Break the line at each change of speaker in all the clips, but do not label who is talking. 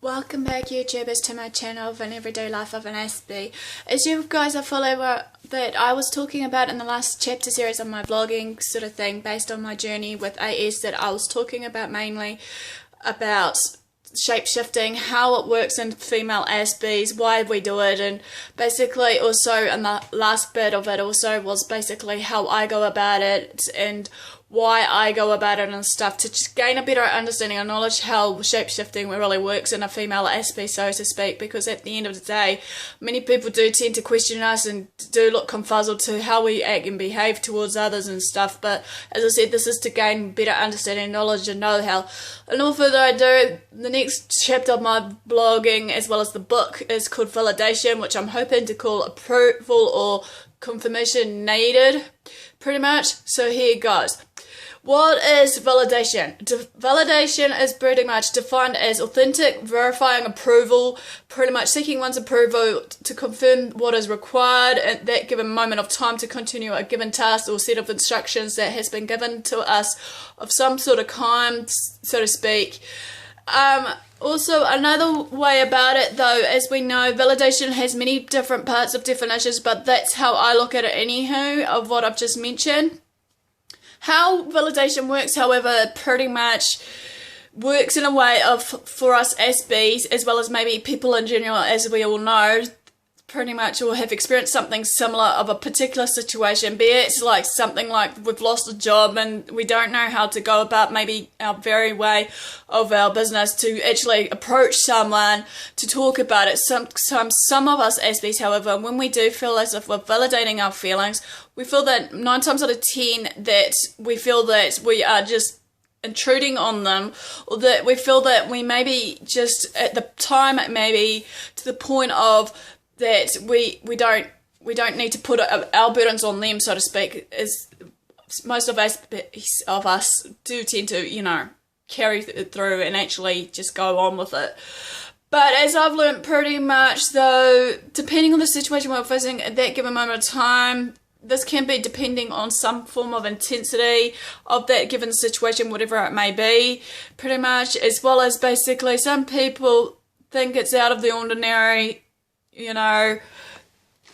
Welcome back, YouTubers, to my channel of an everyday life of an SB. As you guys are following that I was talking about in the last chapter series of my vlogging sort of thing, based on my journey with AS, that I was talking about mainly about shape-shifting, how it works in female SBs, why we do it, and basically also in the last bit of it also was basically how I go about it and why I go about it and stuff, to just gain a better understanding and knowledge how shape-shifting really works in a female SB, so to speak, because at the end of the day, many people do tend to question us and do look confuzzled to how we act and behave towards others and stuff, but as I said, this is to gain better understanding, knowledge and know-how. And all further ado, the next chapter of my blogging, as well as the book, is called Validation, which I'm hoping to call Approval or Confirmation Needed, pretty much. So here it goes. What is validation? Validation is pretty much defined as authentic, verifying approval, pretty much seeking one's approval to confirm what is required at that given moment of time to continue a given task or set of instructions that has been given to us of some sort of kind, so to speak. Also, another way about it, though, as we know, validation has many different parts of definitions, but that's how I look at it anywho, of what I've just mentioned. How validation works, however, pretty much works in a way of, for us SBs, as well as maybe people in general, as we all know, pretty much all have experienced something similar of a particular situation, be it like something like we've lost a job and we don't know how to go about maybe our very way of our business to actually approach someone to talk about it. Sometimes some of us SBs, however, when we do feel as if we're validating our feelings, we feel that 9 times out of 10 that we feel that we are just intruding on them, or that we feel that we maybe just at the time maybe to the point of that we don't need to put our burdens on them, so to speak, as most of us do tend to, you know, carry it through and actually just go on with it. But as I've learned pretty much, though, depending on the situation we're facing at that given moment of time, this can be depending on some form of intensity of that given situation, whatever it may be, pretty much, as well as basically some people think it's out of the ordinary, you know,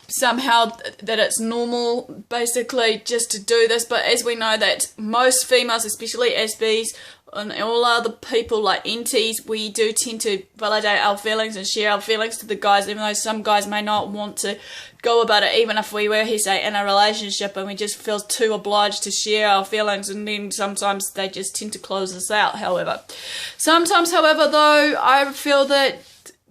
somehow that it's normal basically just to do this, but as we know that most females, especially SBs and all other people like NTs, we do tend to validate our feelings and share our feelings to the guys, even though some guys may not want to go about it, even if we were, say, in a relationship and we just feel too obliged to share our feelings, and then sometimes they just tend to close us out. However, sometimes, however, though, I feel that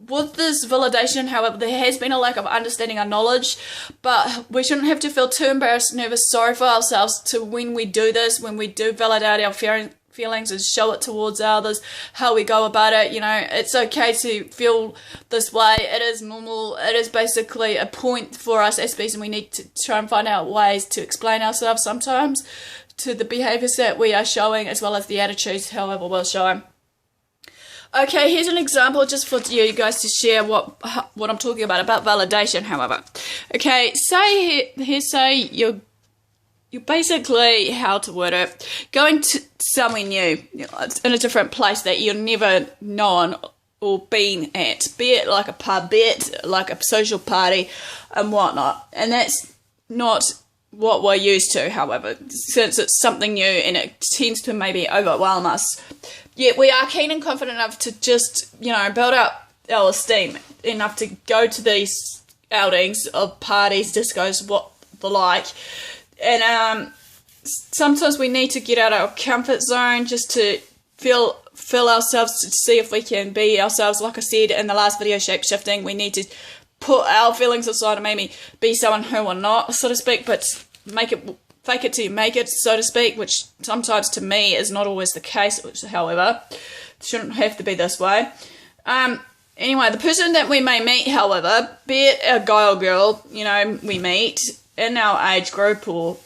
with this validation, however, there has been a lack of understanding or knowledge, but we shouldn't have to feel too embarrassed, nervous, sorry for ourselves to when we do this, when we do validate our feelings and show it towards others, how we go about it. You know, it's okay to feel this way. It is normal. It is basically a point for us SBs, and we need to try and find out ways to explain ourselves sometimes to the behaviours that we are showing, as well as the attitudes, however, we're showing. Okay, here's an example just for you guys to share what I'm talking about validation, however. Okay, say you're basically, how to word it, going to somewhere new, in a different place that you've never known or been at, be it like a pub, be it like a social party and whatnot, and that's not what we're used to, however, since it's something new and it tends to maybe overwhelm us. Yet we are keen and confident enough to just, you know, build up our esteem enough to go to these outings of parties, discos, what the like. And sometimes we need to get out of our comfort zone just to feel ourselves, to see if we can be ourselves. Like I said in the last video, shape-shifting, we need to put our feelings aside and maybe be someone who we're not, so to speak, but fake it till you make it, so to speak, which sometimes to me is not always the case, which, however, shouldn't have to be this way. Anyway, the person that we may meet, however, be it a guy or girl, you know, we meet in our age group, or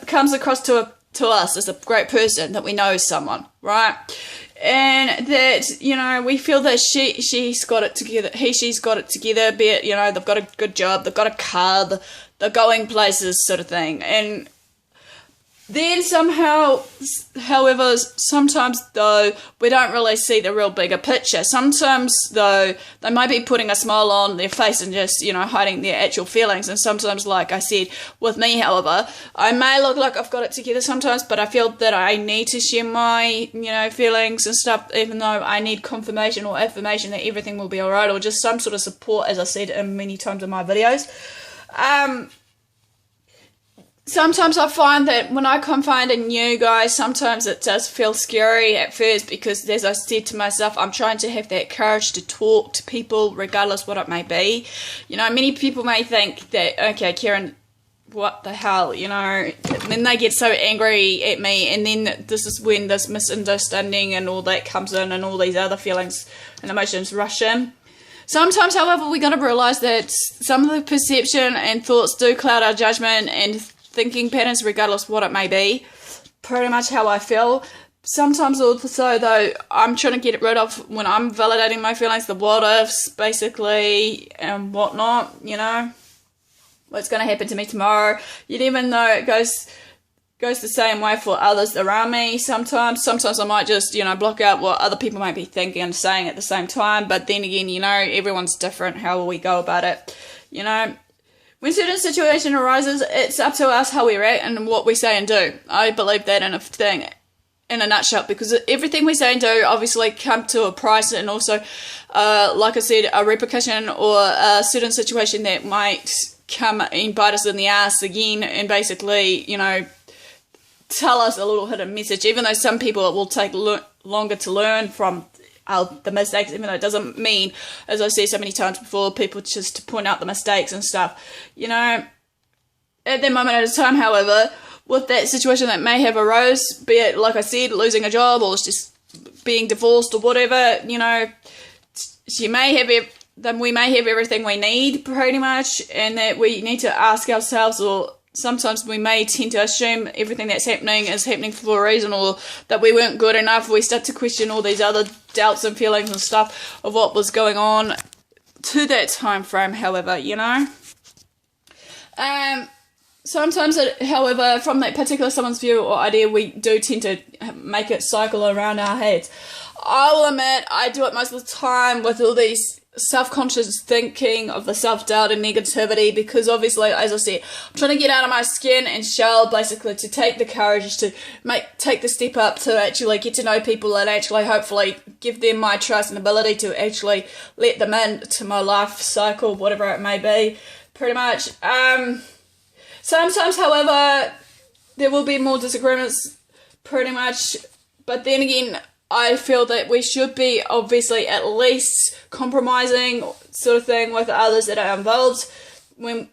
comes across to us as a great person that we know is someone, right? And that, you know, we feel that she's got it together, she's got it together, be it, you know, they've got a good job, they've got a car, they're going places, sort of thing. And Then somehow, however, sometimes though, we don't really see the real bigger picture. Sometimes though, they might be putting a smile on their face and just, you know, hiding their actual feelings. And sometimes, like I said, with me, however, I may look like I've got it together sometimes, but I feel that I need to share my, you know, feelings and stuff, even though I need confirmation or affirmation that everything will be alright, or just some sort of support, as I said many times in my videos. Sometimes I find that when I confide in you guys, sometimes it does feel scary at first because, as I said to myself, I'm trying to have that courage to talk to people regardless what it may be. You know, many people may think that, okay, Karen, what the hell, you know, then they get so angry at me, and then this is when this misunderstanding and all that comes in, and all these other feelings and emotions rush in. Sometimes, however, we got to realise that some of the perception and thoughts do cloud our judgment and thinking patterns, regardless what it may be. Pretty much how I feel. Sometimes also, though, I'm trying to get rid of, when I'm validating my feelings, the what ifs, basically, and whatnot, you know. What's going to happen to me tomorrow. Yet even though it goes the same way for others around me, sometimes I might just, you know, block out what other people might be thinking and saying at the same time. But then again, you know, everyone's different how we go about it, you know. When a certain situation arises, it's up to us how we react and what we say and do. I believe that in a nutshell, because everything we say and do obviously come to a price, and also, like I said, a repercussion or a certain situation that might come and bite us in the ass again, and basically, you know, tell us a little hidden message. Even though some people it will take longer to learn from the mistakes, even though it doesn't mean, as I said so many times before, people just to point out the mistakes and stuff, you know. At that moment at a time, however, with that situation that may have arose, be it, like I said, losing a job or just being divorced or whatever, you know, we may have everything we need, pretty much, and that we need to ask ourselves, or sometimes we may tend to assume everything that's happening is happening for a reason, or that we weren't good enough. We start to question all these other doubts and feelings and stuff of what was going on to that time frame, however, you know. Sometimes, however, from that particular someone's view or idea, we do tend to make it cycle around our heads. I will admit, I do it most of the time with all these self-conscious thinking of the self-doubt and negativity, because obviously, as I said, I'm trying to get out of my skin and shell, basically, to take the courage to take the step up to actually get to know people and actually hopefully give them my trust and ability to actually let them into my life cycle, whatever it may be, pretty much. Sometimes, however, there will be more disagreements, pretty much, but then again, I feel that we should be obviously at least compromising sort of thing with others that are involved. When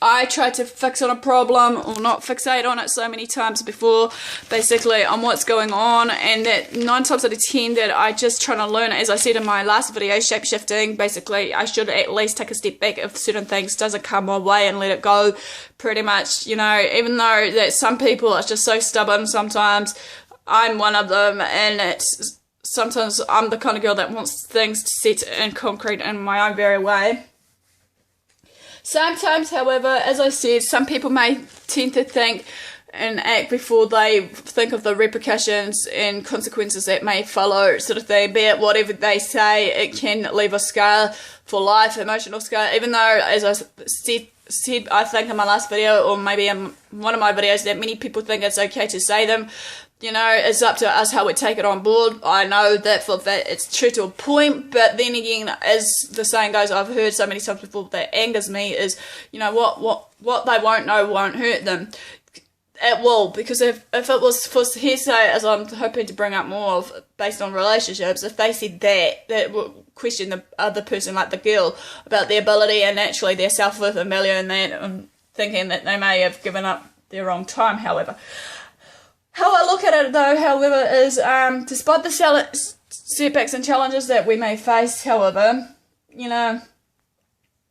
I try to fix on a problem, or not fixate on it so many times before, basically on what's going on, and that 9 times out of 10 that I just trying to learn, as I said in my last video, Shapeshifting, basically I should at least take a step back if certain things doesn't come my way and let it go, pretty much, you know, even though that some people are just so stubborn sometimes. I'm one of them, and sometimes I'm the kind of girl that wants things to set in concrete in my own very way. Sometimes, however, as I said, some people may tend to think and act before they think of the repercussions and consequences that may follow, sort of thing. Be it whatever they say, it can leave a scar for life, emotional scar, even though, as I said, I think in my last video, or maybe in one of my videos, that many people think it's okay to say them. You know, it's up to us how we take it on board. I know that for that it's true to a point, but then again, as the saying goes, I've heard so many times before, that angers me is, you know, what they won't know won't hurt them. It will, because if it was for hearsay, as I'm hoping to bring up more of, based on relationships, if they said that would question the other person, like the girl, about their ability and actually their self-worth and value, and that, and thinking that they may have given up their wrong time, however. How I look at it, though, however, is despite the setbacks and challenges that we may face, however, you know,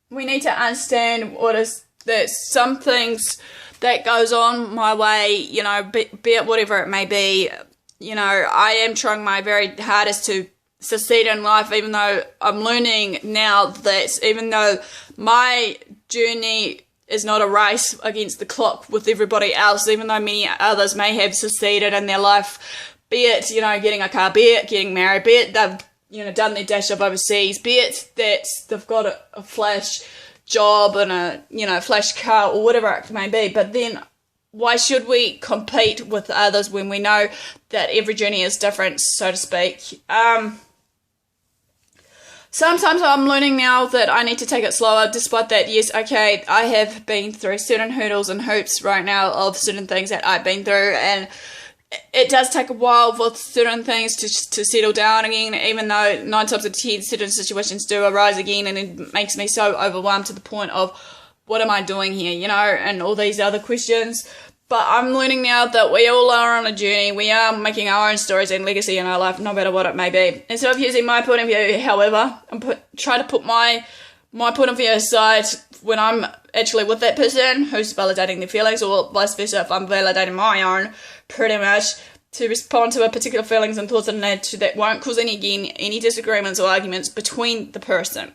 we need to understand that some things that goes on my way, you know, be it whatever it may be, you know, I am trying my very hardest to succeed in life, even though I'm learning now that even though my journey is not a race against the clock with everybody else, even though many others may have succeeded in their life, be it, getting a car, be it getting married, be it they've, done their dash up overseas, be it that they've got a flash job and a flash car or whatever it may be. But then why should we compete with others when we know that every journey is different, so to speak? Sometimes I'm learning now that I need to take it slower, despite that, yes, okay, I have been through certain hurdles and hoops right now of certain things that I've been through, and it does take a while for certain things to settle down again, even though 9 times out of 10 certain situations do arise again, and it makes me so overwhelmed to the point of, what am I doing here, and all these other questions. But I'm learning now that we all are on a journey. We are making our own stories and legacy in our life, no matter what it may be. Instead of using my point of view, however, and try to put my point of view aside when I'm actually with that person who's validating their feelings, or vice versa, if I'm validating my own, pretty much, to respond to a particular feelings and thoughts and attitude that won't cause any disagreements or arguments between the person.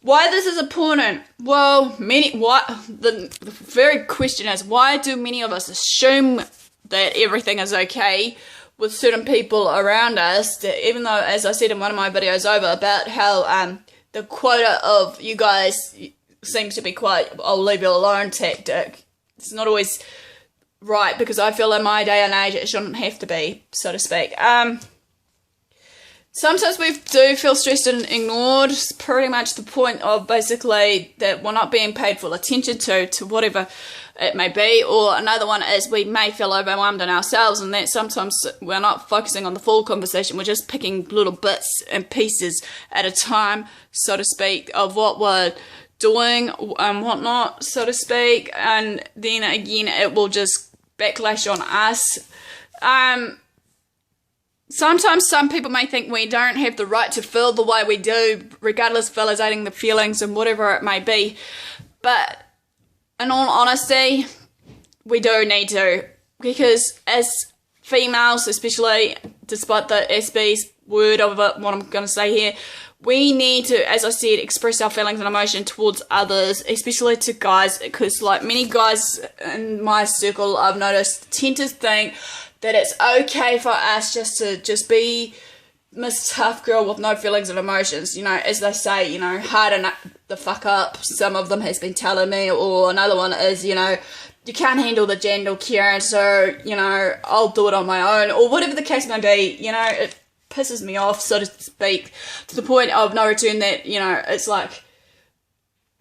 Why this is important? Well, the very question is, why do many of us assume that everything is okay with certain people around us, that even though, as I said in one of my videos over, about how the quota of you guys seems to be quite, I'll leave you alone tactic. It's not always right, because I feel in my day and age it shouldn't have to be, so to speak. Sometimes we do feel stressed and ignored, pretty much the point of basically that we're not being paid full attention to whatever it may be. Or another one is we may feel overwhelmed in ourselves, and that sometimes we're not focusing on the full conversation, we're just picking little bits and pieces at a time, so to speak, of what we're doing and whatnot, so to speak, and then again it will just backlash on us. Sometimes some people may think we don't have the right to feel the way we do, regardless of validating the feelings and whatever it may be. But in all honesty, we do need to, because as females especially, despite the SB's word of it, what I'm going to say here, we need to, as I said, express our feelings and emotion towards others, especially to guys, because like many guys in my circle I've noticed tend to think that it's okay for us just to be Miss Tough Girl with no feelings and emotions, as they say, harden the fuck up, some of them has been telling me, or another one is, you can't handle the gentle Karen, so, I'll do it on my own, or whatever the case may be, it pisses me off, so to speak, to the point of no return that, it's like,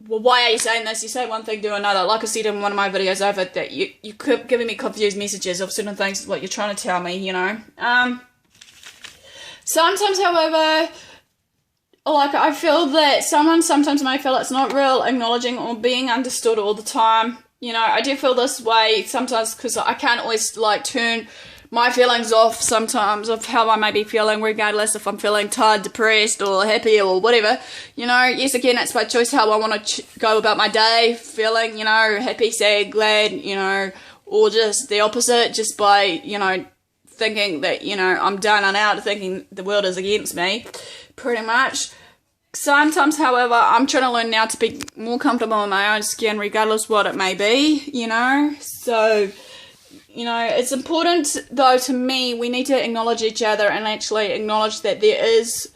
well, why are you saying this? You say one thing, do another. Like I said in one of my videos over, that you keep giving me confused messages of certain things, what you're trying to tell me, Sometimes, however, like I feel that someone sometimes may feel it's not real acknowledging or being understood all the time. I do feel this way sometimes, because I can't always turn my feelings off sometimes of how I may be feeling, regardless if I'm feeling tired, depressed, or happy, or whatever. Yes, again, it's by choice how I want to go about my day, feeling, happy, sad, glad, or just the opposite, just by, thinking that, I'm down and out, thinking the world is against me, pretty much. Sometimes, however, I'm trying to learn now to be more comfortable in my own skin, regardless what it may be, so... it's important, though, to me, we need to acknowledge each other and actually acknowledge that there is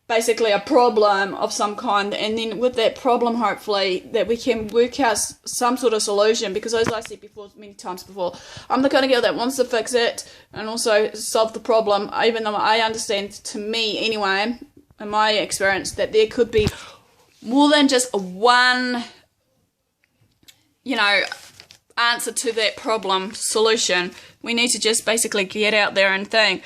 basically a problem of some kind, and then with that problem, hopefully, that we can work out some sort of solution, because as I said before, many times before, I'm the kind of girl that wants to fix it and also solve the problem, even though I understand, to me anyway, in my experience, that there could be more than just one, answer to that problem solution. We need to just basically get out there and think.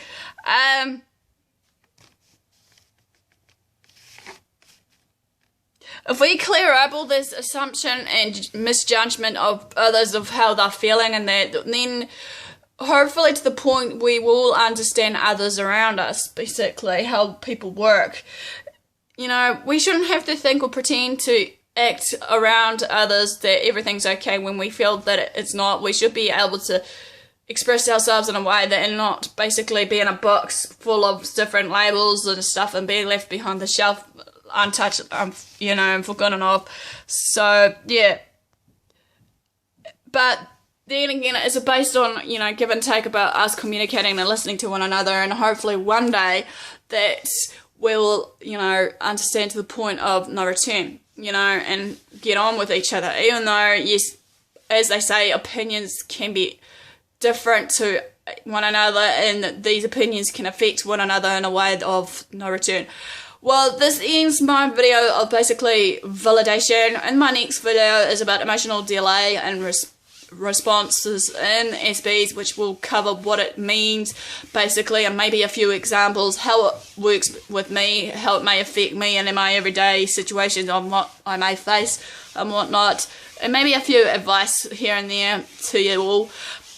If we clear up all this assumption and misjudgment of others, of how they're feeling and that, then hopefully to the point we will understand others around us, basically how people work. We shouldn't have to think or pretend to act around others that everything's okay when we feel that it's not. We should be able to express ourselves in a way that, and not basically be in a box full of different labels and stuff and being left behind the shelf untouched, and forgotten of. So yeah, But then again, it's based on, you know, give and take about us communicating and listening to one another, and hopefully one day that we'll, you know, understand to the point of no return, you know, and get on with each other. Even though, yes, as they say, opinions can be different to one another, and these opinions can affect one another in a way of no return. Well, this ends my video of basically validation, and my next video is about emotional delay and responses in SBs, which will cover what it means basically, and maybe a few examples, how it works with me, how it may affect me and in my everyday situations on what I may face and whatnot, and maybe a few advice here and there to you all.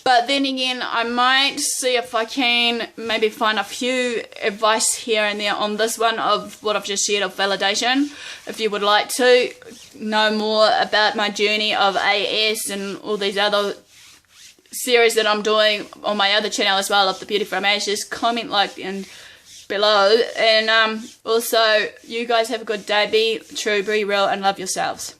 But then again, I might see if I can maybe find a few advice here and there on this one of what I've just shared of validation. If you would like to know more about my journey of AS and all these other series that I'm doing on my other channel as well of the Beauty from Ashes, comment, like, and below. And also, you guys have a good day. Be true, be real, and love yourselves.